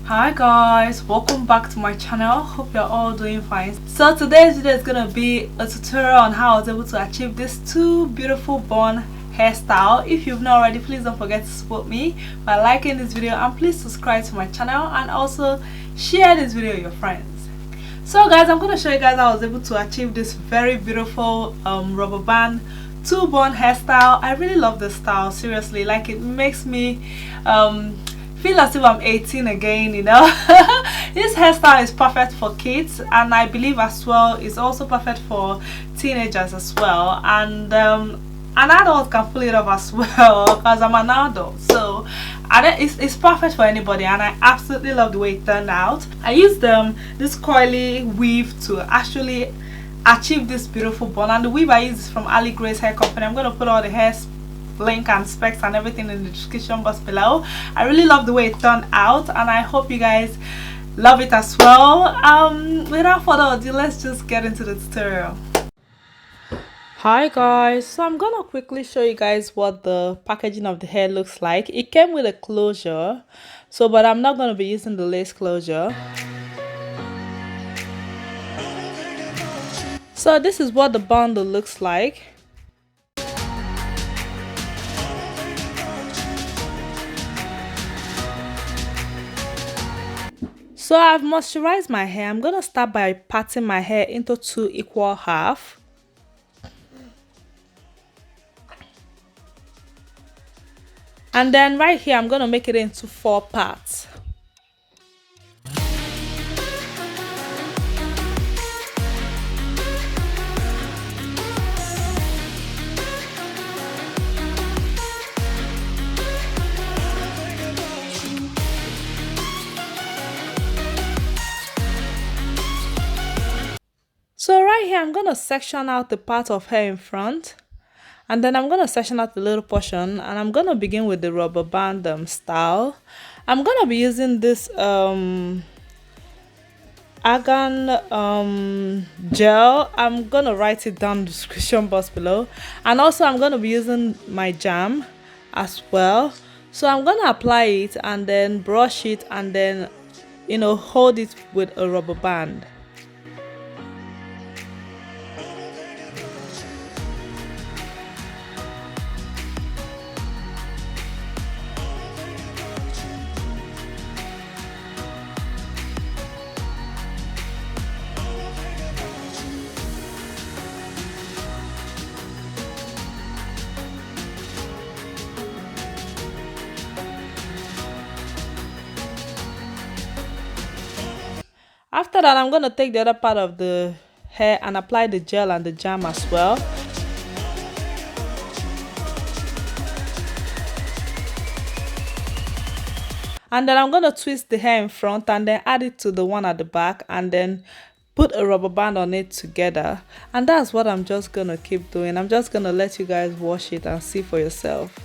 Hi guys, welcome back to my channel. Hope you're all doing fine. So today's video is gonna be a tutorial on how I was able to achieve this two beautiful bun hairstyle. If you've not already, please don't forget to support me by liking this video, and please subscribe to my channel and also share this video with your friends. So guys, I'm gonna show you guys how I was able to achieve this very beautiful rubber band two bun hairstyle. I really love this style, seriously. Like, it makes me feel as if I'm 18 again, you know. This hairstyle is perfect for kids, and I believe as well it's also perfect for teenagers as well, and an adult can pull it off as well, because I'm an adult. So it's perfect for anybody, and I absolutely love the way it turned out. I used this coily weave to actually achieve this beautiful bun, and the weave I use is from Ali Grace Hair Company. I'm going to put all the hair link and specs and everything in the description box below. I really love the way it turned out, and I hope you guys love it as well. Without further ado, let's just get into the tutorial. Hi guys, so I'm gonna quickly show you guys what the packaging of the hair looks like. It came with a closure, but I'm not gonna be using the lace closure. So this is what the bundle looks like. So I've moisturized my hair. I'm gonna start by parting my hair into 2 equal halves. And then right here, I'm gonna make it into 4 parts. So right here, I'm gonna section out the part of hair in front, and then I'm gonna section out the little portion, and I'm gonna begin with the rubber band style. I'm gonna be using this argan gel. I'm gonna write it down in the description box below, and also I'm gonna be using my jam as well. So I'm gonna apply it and then brush it, and then hold it with a rubber band. After that, I'm going to take the other part of the hair and apply the gel and the jam as well. And then I'm going to twist the hair in front and then add it to the one at the back, and then put a rubber band on it together. And that's what I'm just going to keep doing. I'm just going to let you guys watch it and see for yourself.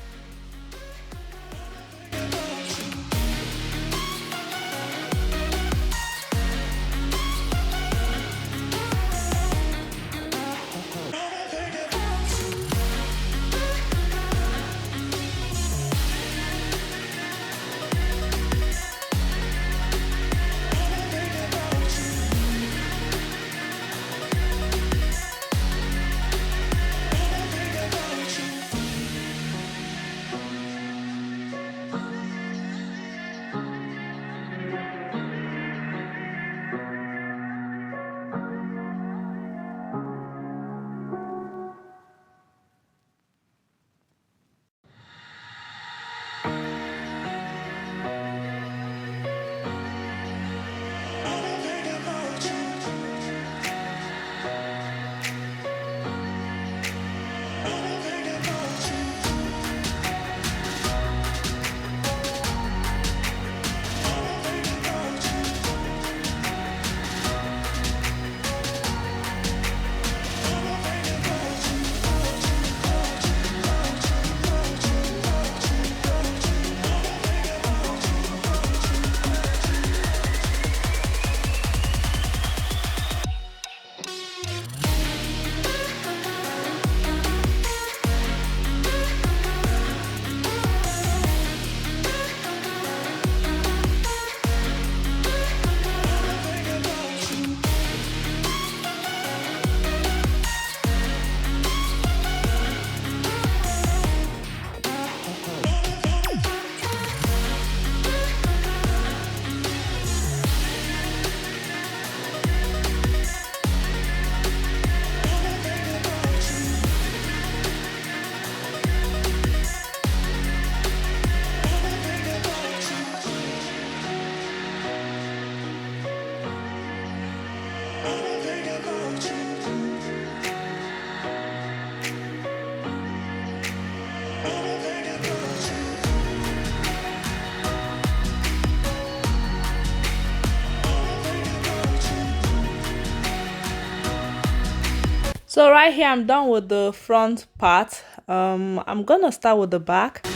So right here I'm done with the front part. I'm gonna start with the back.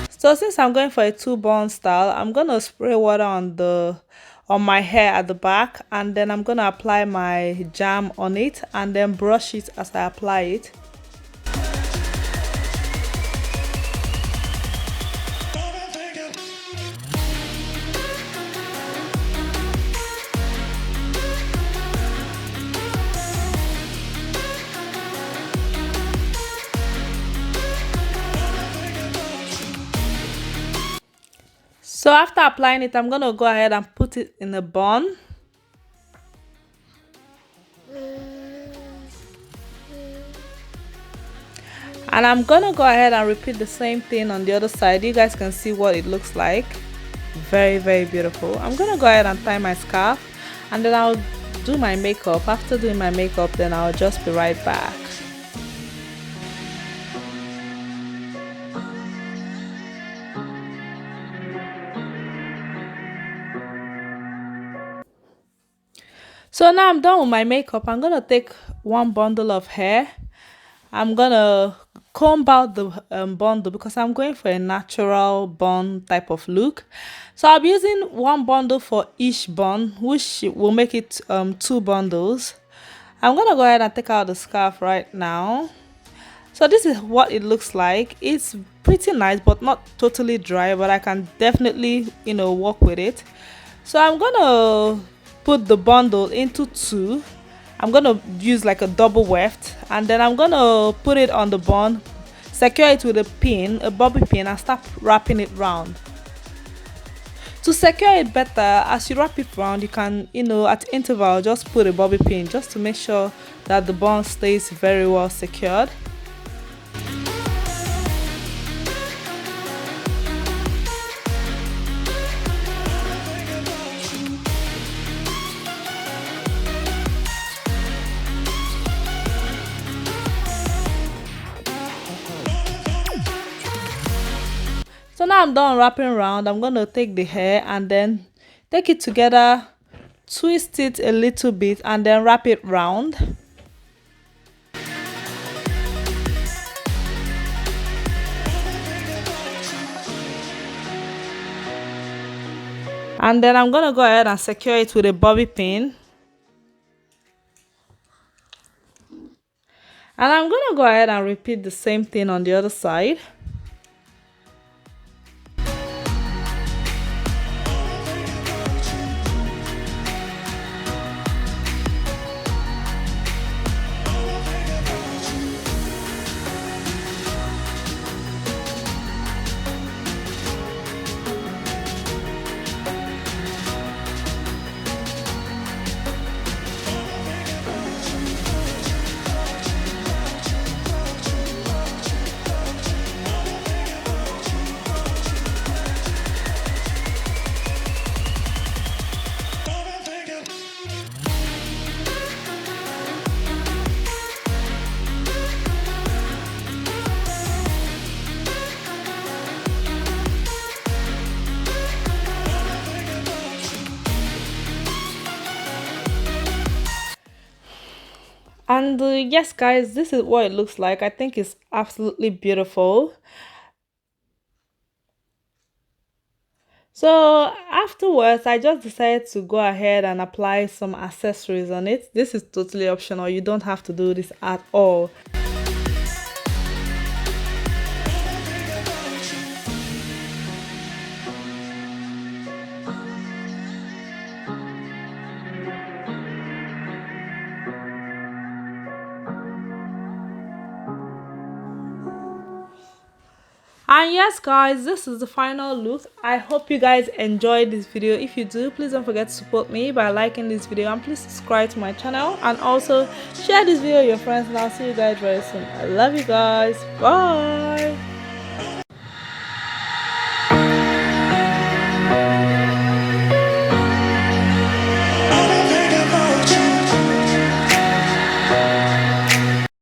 So since I'm going for a two-bun style, I'm gonna spray water on my hair at the back, and then I'm gonna apply my jam on it and then brush it as I apply it. So after applying it, I'm gonna go ahead and put it in a bun. And I'm gonna go ahead and repeat the same thing on the other side. You guys can see what it looks like. Very, very beautiful. I'm gonna go ahead and tie my scarf, and then I'll do my makeup. After doing my makeup, then I'll just be right back. So now I'm done with my makeup. I'm gonna take one bundle of hair. I'm gonna comb out the bundle because I'm going for a natural bun type of look. So I'll be using one bundle for each bun, which will make it two bundles. I'm gonna go ahead and take out the scarf right now. So this is what it looks like. It's pretty nice but not totally dry, but I can definitely, you know, work with it. So I'm gonna put the bundle into two. I'm gonna use like a double weft, and then I'm gonna put it on the bun, secure it with a pin, a bobby pin, and start wrapping it round. To secure it better, as you wrap it round, you can, you know, at interval just put a bobby pin just to make sure that the bun stays very well secured. So now I'm done wrapping around. I'm going to take the hair and then take it together, twist it a little bit, and then wrap it round. And then I'm going to go ahead and secure it with a bobby pin. And I'm going to go ahead and repeat the same thing on the other side. And yes guys, this is what it looks like. I think it's absolutely beautiful. So afterwards, I just decided to go ahead and apply some accessories on it. This is totally optional. You don't have to do this at all. And yes guys, this is the final look. I hope you guys enjoyed this video. If you do, please don't forget to support me by liking this video, and please subscribe to my channel, and also share this video with your friends, and I'll see you guys very soon. I love you guys. Bye.